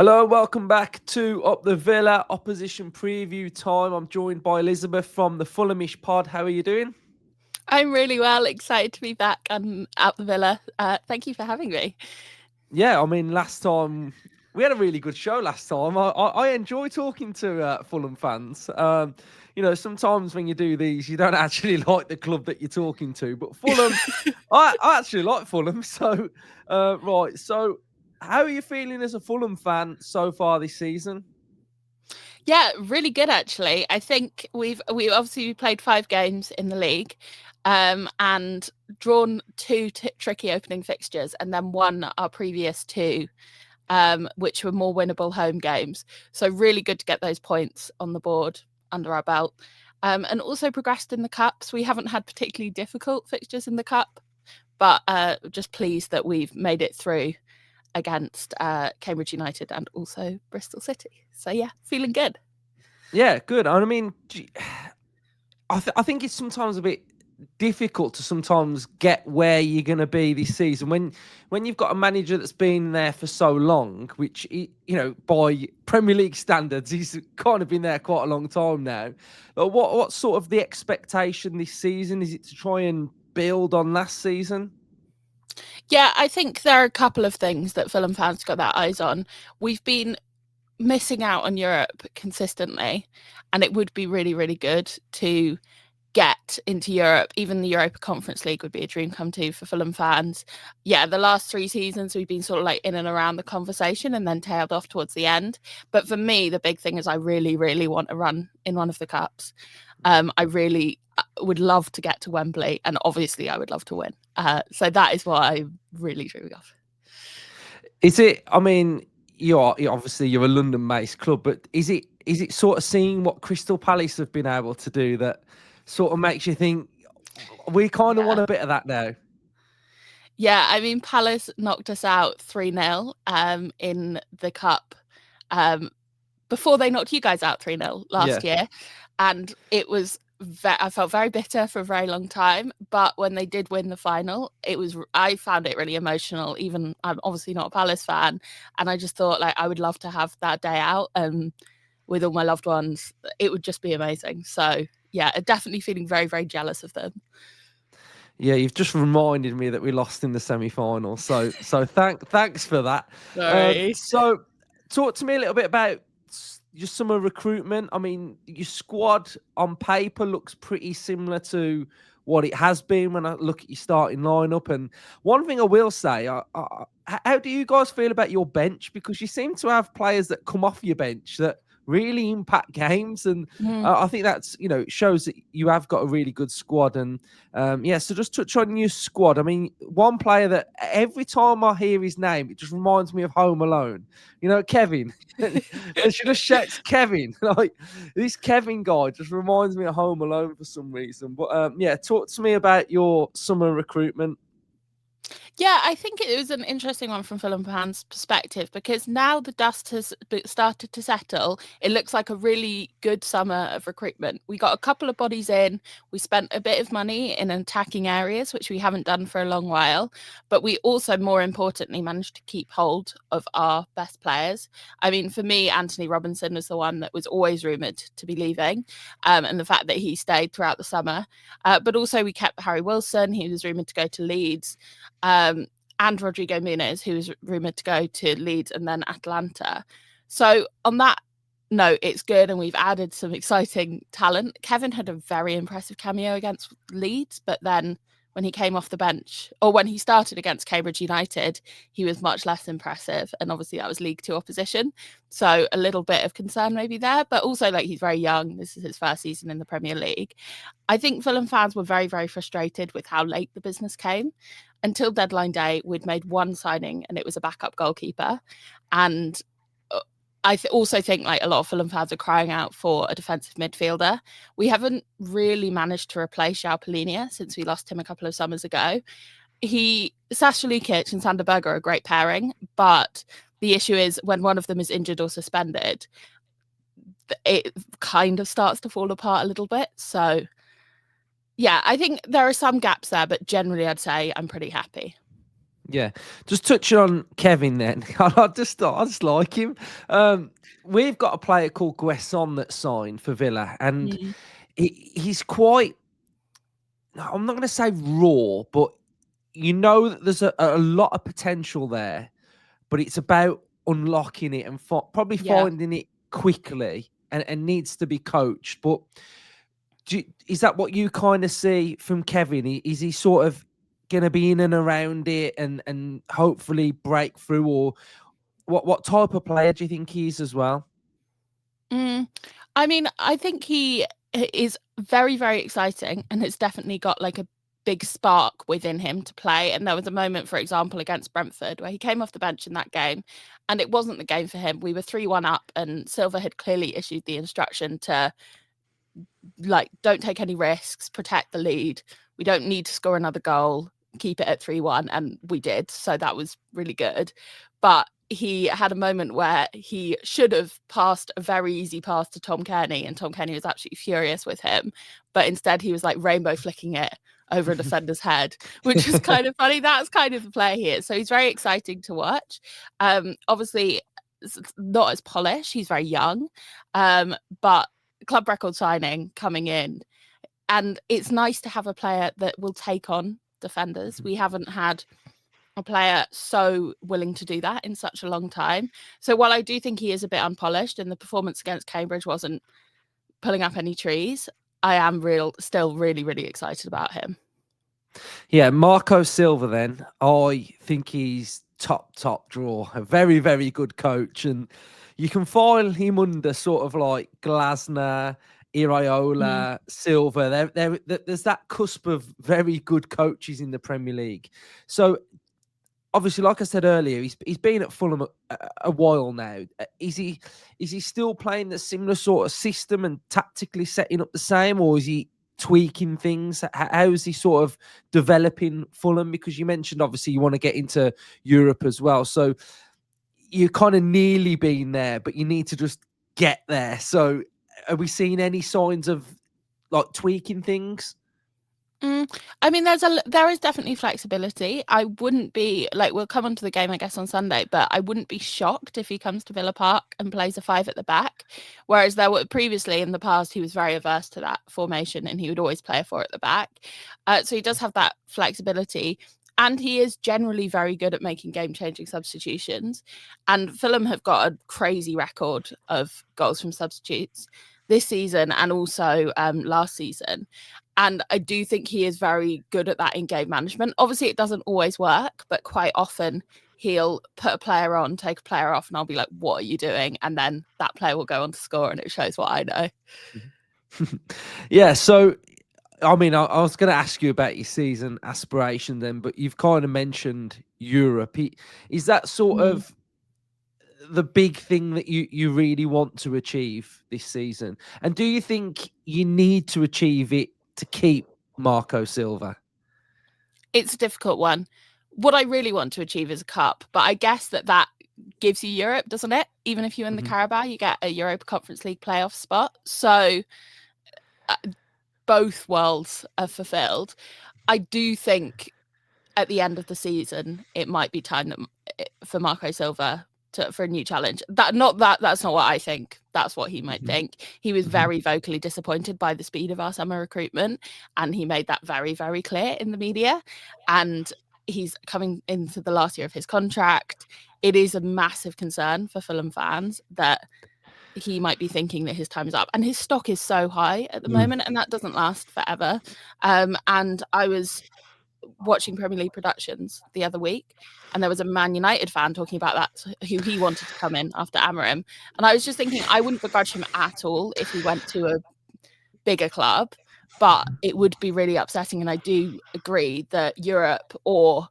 Hello, welcome back to Up the Villa opposition preview time. I'm joined by Elizabeth from the Fulhamish pod. How are you doing? I'm really well, excited to be back at the Villa. Thank you for having me. Yeah, I mean, last time we had a really good show. Last time, I enjoy talking to Fulham fans. Sometimes when you do these, you don't actually like the club that you're talking to. But Fulham, I actually like Fulham. So, right. So, how are you feeling as a Fulham fan so far this season? Yeah, really good actually. I think we obviously played 5 games in the league, and drawn two tricky opening fixtures, and then won our previous two, which were more winnable home games. So really good to get those points on the board under our belt, and also progressed in the cups. We haven't had particularly difficult fixtures in the cup, but just pleased that we've made it through against Cambridge United and also Bristol City. So yeah, feeling good. Yeah, good. I mean, I think it's sometimes a bit difficult to sometimes get where you're going to be this season when you've got a manager that's been there for so long, which by Premier League standards he's kind of been there quite a long time now. What sort of the expectation this season? Is it to try and build on last season? Yeah, I think there are a couple of things that Fulham fans got their eyes on. We've been missing out on Europe consistently, and it would be really, really good to get into Europe. Even the Europa Conference League would be a dream come true for Fulham fans. Yeah, the last 3 seasons we've been sort of like in and around the conversation and then tailed off towards the end. But for me, the big thing is I really, really want to run in one of the cups. I really would love to get to Wembley, and obviously I would love to win. So that is what I'm really dreaming of. Is it? I mean, you're obviously you're a London-based club, but is it sort of seeing what Crystal Palace have been able to do that sort of makes you think we kind of want Yeah. a bit of that now? Yeah, I mean, Palace knocked us out 3-0 in the cup, um, before they knocked you guys out 3-0 Yeah. last year. And it was, I felt very bitter for a very long time. But when they did win the final, I found it really emotional. Even I'm obviously not a Palace fan. And I just thought, like, I would love to have that day out with all my loved ones. It would just be amazing. So, yeah, definitely feeling very, very jealous of them. Yeah, you've just reminded me that we lost in the semi-final. So thanks for that. Sorry. So talk to me a little bit about your summer recruitment. I mean, your squad on paper looks pretty similar to what it has been when I look at your starting lineup. And one thing I will say, how do you guys feel about your bench? Because you seem to have players that come off your bench that really impact games, and Mm. I think that's it shows that you have got a really good squad. And yeah, so just touch on your squad. I mean, one player that every time I hear his name, it just reminds me of Home Alone. Kevin. And she just shouts Kevin. Like this Kevin guy just reminds me of Home Alone for some reason. But yeah, talk to me about your summer recruitment. Yeah, I think it was an interesting one from Fulham fans' perspective because now the dust has started to settle. It looks like a really good summer of recruitment. We got a couple of bodies in. We spent a bit of money in attacking areas, which we haven't done for a long while. But we also, more importantly, managed to keep hold of our best players. I mean, for me, Anthony Robinson was the one that was always rumoured to be leaving, and the fact that he stayed throughout the summer. But also, we kept Harry Wilson. He was rumoured to go to Leeds. And Rodrigo Muniz, who was rumoured to go to Leeds and then Atlanta. So on that note, it's good, and we've added some exciting talent. Kevin had a very impressive cameo against Leeds, but then when he came off the bench, or when he started against Cambridge United, he was much less impressive. And obviously that was League Two opposition. So a little bit of concern maybe there, but also like he's very young. This is his first season in the Premier League. I think Fulham fans were very, very frustrated with how late the business came. Until deadline day, we'd made one signing and it was a backup goalkeeper. And I also think like a lot of Fulham fans are crying out for a defensive midfielder. We haven't really managed to replace João Palhinha since we lost him a couple of summers ago. Sasha Lukic and Sander Berge are a great pairing, but the issue is when one of them is injured or suspended, it kind of starts to fall apart a little bit. So yeah, I think there are some gaps there, but generally I'd say I'm pretty happy. Yeah, just touching on Kevin then. I just like him. We've got a player called Guesson that signed for Villa, and Mm. he's quite. I'm not going to say raw, but you know that there's a lot of potential there. But it's about unlocking it and probably Yeah. finding it quickly, and needs to be coached. But is that what you kind of see from Kevin? Is he sort of going to be in and around it and hopefully break through, or what type of player do you think he is as well? I mean, I think he is very, very exciting, and has definitely got like a big spark within him to play. And there was a moment, for example, against Brentford, where he came off the bench in that game, and it wasn't the game for him. We were 3-1 up, and Silva had clearly issued the instruction to, like, don't take any risks, protect the lead. We don't need to score another goal, keep it at 3-1. And we did. So that was really good. But he had a moment where he should have passed a very easy pass to Tom Kearney, and Tom Kearney was absolutely furious with him. But instead, he was like rainbow flicking it over a defender's head, which is kind of funny. That's kind of the player he is. So he's very exciting to watch. Obviously, not as polished. He's very young, but club record signing coming in. And it's nice to have a player that will take on defenders. We haven't had a player so willing to do that in such a long time. So while I do think he is a bit unpolished and the performance against Cambridge wasn't pulling up any trees, I am still really, really excited about him. Yeah, Marco Silva then. I think he's top draw. A very, very good coach. And you can file him under sort of like Glasner, Iraola, Silva. There's that cusp of very good coaches in the Premier League. So obviously, like I said earlier, he's been at Fulham a while now. Is he still playing the similar sort of system and tactically setting up the same, or is he tweaking things? How is he sort of developing Fulham? Because you mentioned obviously you want to get into Europe as well, so you're kind of nearly been there, but you need to just get there. So, are we seeing any signs of like tweaking things? I mean, there is definitely flexibility. I wouldn't be like, we'll come on to the game, I guess, on Sunday, but I wouldn't be shocked if he comes to Villa Park and plays a 5 at the back. Whereas there were previously in the past, he was very averse to that formation, and he would always play a 4 at the back. So he does have that flexibility. And he is generally very good at making game-changing substitutions. And Fulham have got a crazy record of goals from substitutes this season, and also last season. And I do think he is very good at that in-game management. Obviously, it doesn't always work, but quite often he'll put a player on, take a player off, and I'll be like, what are you doing? And then that player will go on to score, and it shows what I know. Yeah, so I mean, I was going to ask you about your season aspiration then, but you've kind of mentioned Europe. Is that sort of the big thing that you really want to achieve this season? And do you think you need to achieve it to keep Marco Silva? It's a difficult one. What I really want to achieve is a cup, but I guess that gives you Europe, doesn't it? Even if you win the Carabao, you get a Europa Conference League playoff spot. So both worlds are fulfilled. I do think at the end of the season, it might be time for Marco Silva for a new challenge. That's not what I think. That's what he might think. He was very vocally disappointed by the speed of our summer recruitment, and he made that very, very clear in the media. And he's coming into the last year of his contract. It is a massive concern for Fulham fans that he might be thinking that his time is up, and his stock is so high at the moment, and that doesn't last forever. And I was watching Premier League productions the other week, and there was a Man United fan talking about that, who he wanted to come in after Amorim. And I was just thinking, I wouldn't begrudge him at all if he went to a bigger club, but it would be really upsetting. And I do agree that Europe or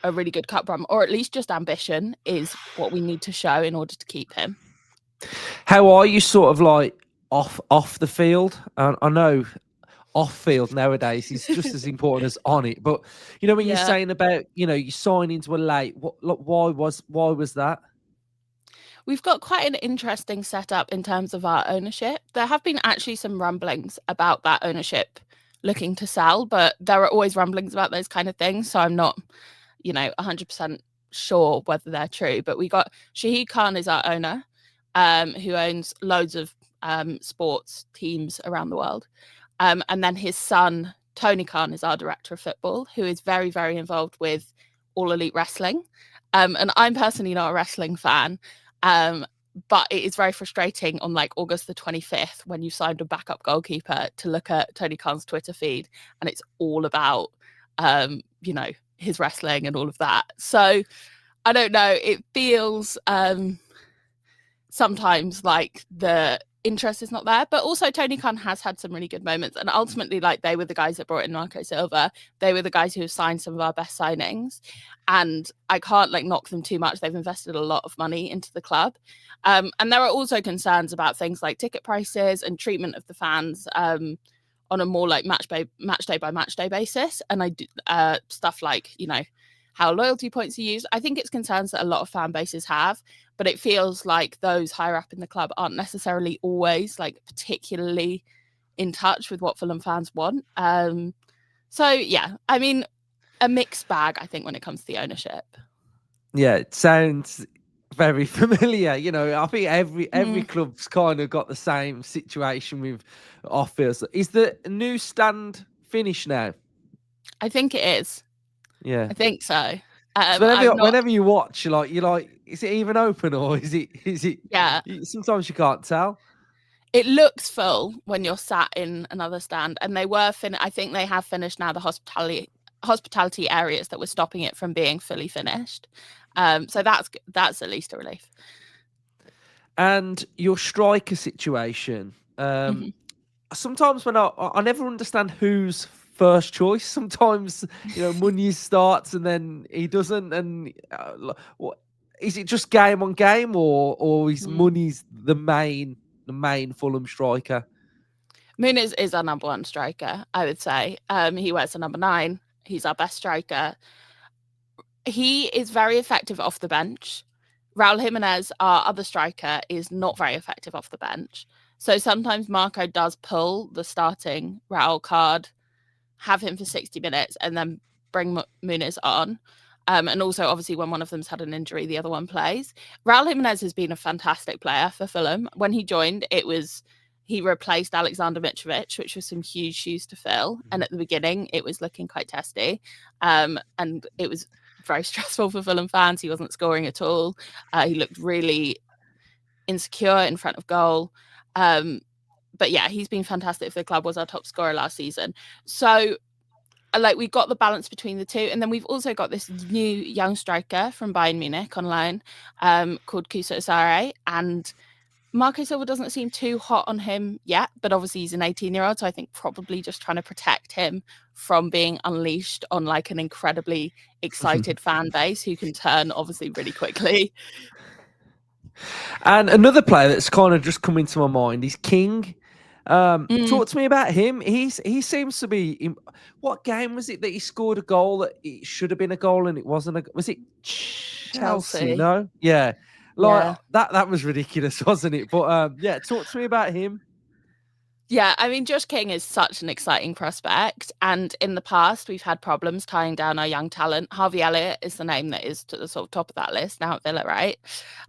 a really good cup run, or at least just ambition, is what we need to show in order to keep him. How are you sort of like off the field? I know off field nowadays is just as important as on it. But you know, when you're saying about, you know, you sign into a late, why was that? We've got quite an interesting setup in terms of our ownership. There have been actually some rumblings about that ownership looking to sell, but there are always rumblings about those kind of things. So I'm not, 100% sure whether they're true. But we got Shahid Khan is our owner, who owns loads of sports teams around the world. And then his son, Tony Khan, is our director of football, who is very, very involved with All Elite Wrestling. And I'm personally not a wrestling fan, but it is very frustrating on like August the 25th when you signed a backup goalkeeper to look at Tony Khan's Twitter feed and it's all about, his wrestling and all of that. So I don't know. It feels sometimes like the interest is not there, but also Tony Khan has had some really good moments, and ultimately like they were the guys that brought in Marco Silva. They were the guys who have signed some of our best signings, and I can't like knock them too much. They've invested a lot of money into the club, and there are also concerns about things like ticket prices and treatment of the fans on a more like match day by match day basis, and I do stuff like how loyalty points are used. I think it's concerns that a lot of fan bases have, but it feels like those higher up in the club aren't necessarily always like particularly in touch with what Fulham fans want. So yeah, I mean, a mixed bag, I think, when it comes to the ownership. Yeah, it sounds very familiar. I think every club's kind of got the same situation with off-field. Is the new stand finished now? I think it is. Yeah, I think so. Whenever you watch, you're like, is it even open or is it? Yeah. Sometimes you can't tell. It looks full when you're sat in another stand, and they were I think they have finished now the hospitality areas that were stopping it from being fully finished. So that's at least a relief. And your striker situation. Sometimes when I never understand who's first choice. Sometimes Muniz starts and then he doesn't. And what is it? Just game on game, or is Muniz the main Fulham striker? Muniz is our number one striker, I would say. He wears the number 9. He's our best striker. He is very effective off the bench. Raul Jimenez, our other striker, is not very effective off the bench. So sometimes Marco does pull the starting Raul card, have him for 60 minutes, and then bring Muniz on. And also, obviously, when one of them's had an injury, the other one plays. Raul Jimenez has been a fantastic player for Fulham. When he joined, he replaced Alexander Mitrovic, which was some huge shoes to fill. And at the beginning, it was looking quite testy. And it was very stressful for Fulham fans. He wasn't scoring at all. He looked really insecure in front of goal. But yeah, he's been fantastic for the club, was our top scorer last season. So we got the balance between the two. And then we've also got this new young striker from Bayern Munich online called Kusa Asare. And Marco Silva doesn't seem too hot on him yet, but obviously he's an 18-year-old. So I think probably just trying to protect him from being unleashed on like an incredibly excited fan base who can turn obviously really quickly. And another player that's kind of just come into my mind is King. Talk to me about him. He seems to be. What game was it that he scored a goal that it should have been a goal and it wasn't? Was it Chelsea? No, yeah, that was ridiculous, wasn't it? But yeah, talk to me about him. Yeah, I mean, Josh King is such an exciting prospect. And in the past, we've had problems tying down our young talent. Harvey Elliott is the name that is to the sort of top of that list now at Villa, right?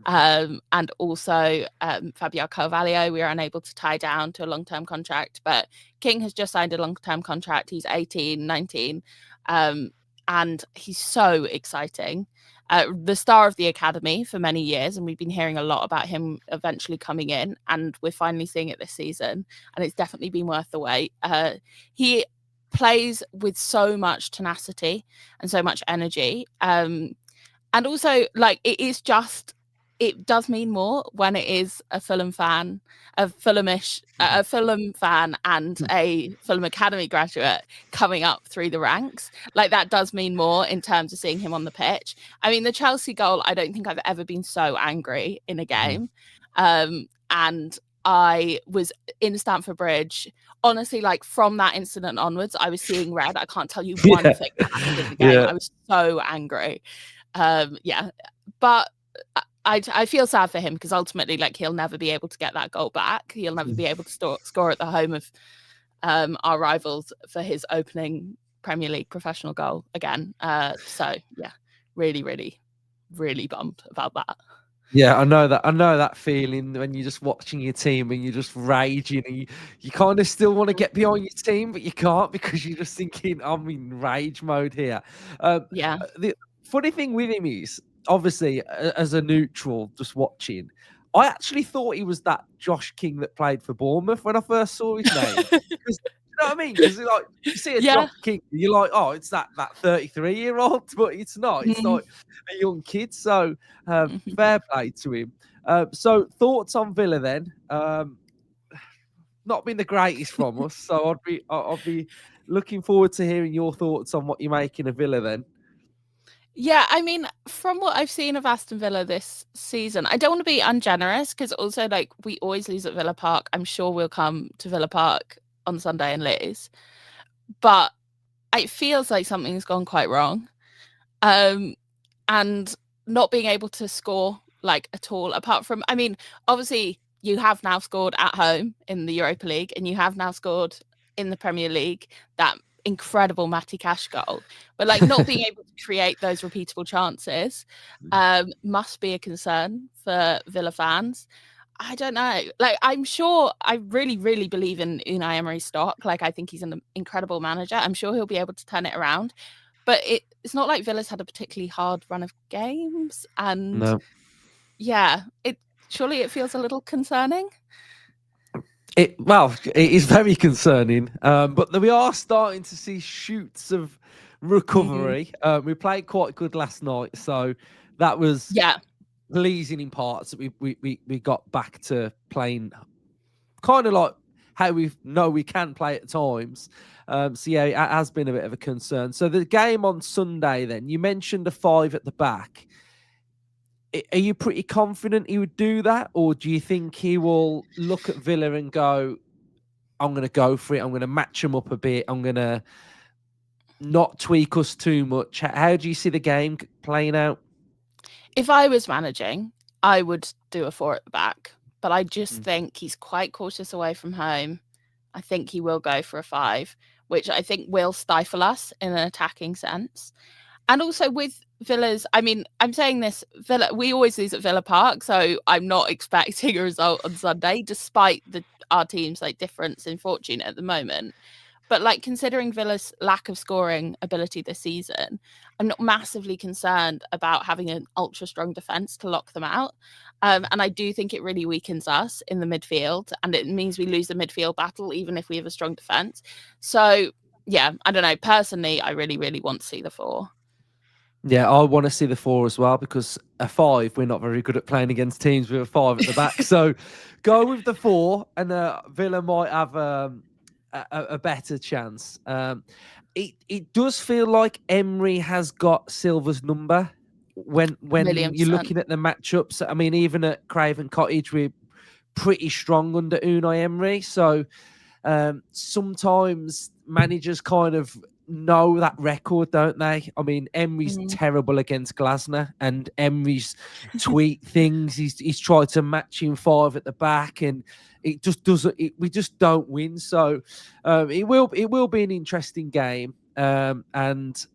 And also Fabio Carvalho, we were unable to tie down to a long-term contract. But King has just signed a long-term contract. He's 18, 19. And he's so exciting. The star of the academy for many years, and we've been hearing a lot about him eventually coming in, and we're finally seeing it this season, and it's definitely been worth the wait. He plays with so much tenacity and so much energy, and also like it does mean more when it is a Fulham fan, a Fulham fan and a Fulham Academy graduate coming up through the ranks. Like that does mean more in terms of seeing him on the pitch. I mean, the Chelsea goal, I don't think I've ever been so angry in a game. And I was in Stamford Bridge. Honestly, like from that incident onwards, I was seeing red. I can't tell you one thing that happened in the game. I was so angry. But I feel sad for him because ultimately, like, he'll never be able to get that goal back. He'll never be able to score at the home of our rivals for his opening Premier League professional goal again. So yeah, really, really, really bummed about that. Yeah, I know that. I know that feeling when you're just watching your team and you're just raging, and you kind of still want to get behind your team, but you can't because you're just thinking, I'm in rage mode here. Yeah. The funny thing with him is, obviously, as a neutral, just watching, I actually thought he was that Josh King that played for Bournemouth when I first saw his name. Because you know what I mean? Because like you see a Yeah. Josh King, you're like, oh, it's that 33-year-old, but it's not. It's Mhm. like a young kid. So Mhm. fair play to him. So thoughts on Villa then? Not been the greatest from us, so I'll be looking forward to hearing your thoughts on what you're making of Villa then. Yeah, I mean, from what I've seen of Aston Villa this season, I don't want to be ungenerous because also, like, we always lose at Villa Park. I'm sure we'll come to Villa Park on Sunday and lose, but it feels like something's gone quite wrong. And not being able to score like at all, apart from, I mean, obviously you have now scored at home in the Europa League and you have now scored in the Premier League, that incredible Matty Cash goal, but like not being able to create those repeatable chances must be a concern for Villa fans. I don't know. Like, I'm sure I really, really believe in Unai Emery's stock. Like, I think he's an incredible manager. I'm sure he'll be able to turn it around. But it's not like Villa's had a particularly hard run of games. And No. yeah, surely it feels a little concerning. It is very concerning, but we are starting to see shoots of recovery. We played quite good last night, so that was Yeah. pleasing in parts that we got back to playing kind of like how we know we can play at times. So yeah, it has been a bit of a concern. So the game on Sunday, then you mentioned a 5 at the back. Are you pretty confident he would do that, or do you think he will look at Villa and go, I'm going to go for it. I'm going to match them up a bit. I'm going to not tweak us too much. How do you see the game playing out? If I was managing, I would do a 4 at the back. But I just think he's quite cautious away from home. I think he will go for a 5, which I think will stifle us in an attacking sense. And also with Villa's, I mean, I'm saying this, Villa, we always lose at Villa Park, so I'm not expecting a result on Sunday, despite our team's like difference in fortune at the moment. But like, considering Villa's lack of scoring ability this season, I'm not massively concerned about having an ultra strong defense to lock them out. And I do think it really weakens us in the midfield, and it means we lose the midfield battle even if we have a strong defense. So yeah, I don't know. Personally, I really, really want to see the 4. Yeah, I want to see the 4 as well, because a 5, we're not very good at playing against teams with a 5 at the back. So go with the 4, and Villa might have a better chance. It does feel like Emery has got Silva's number when Million you're percent. looking at the matchups. I mean, even at Craven Cottage, we're pretty strong under Unai Emery. So sometimes managers kind of know that record, don't they? I mean, Emery's terrible against Glasner, and Emery's tweet things. He's tried to match him 5 at the back, and it just doesn't. We just don't win. So it will be an interesting game. And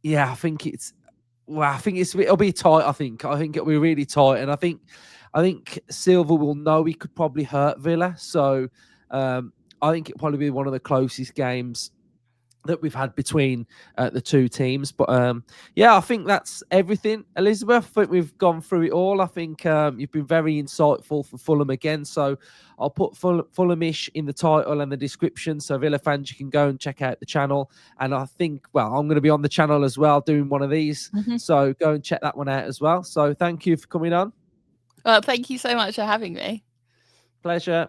yeah, I think it'll be tight. I think it'll be really tight, and I think Silva will know he could probably hurt Villa. So I think it'll probably be one of the closest games that we've had between the two teams. But yeah, I think that's everything, Elizabeth. I think we've gone through it all. I think you've been very insightful for Fulham again. So I'll put Fulhamish in the title and the description, so Villa fans, you can go and check out the channel. And I think, well, I'm going to be on the channel as well doing one of these. So go and check that one out as well. So thank you for coming on. Well, thank you so much for having me. Pleasure.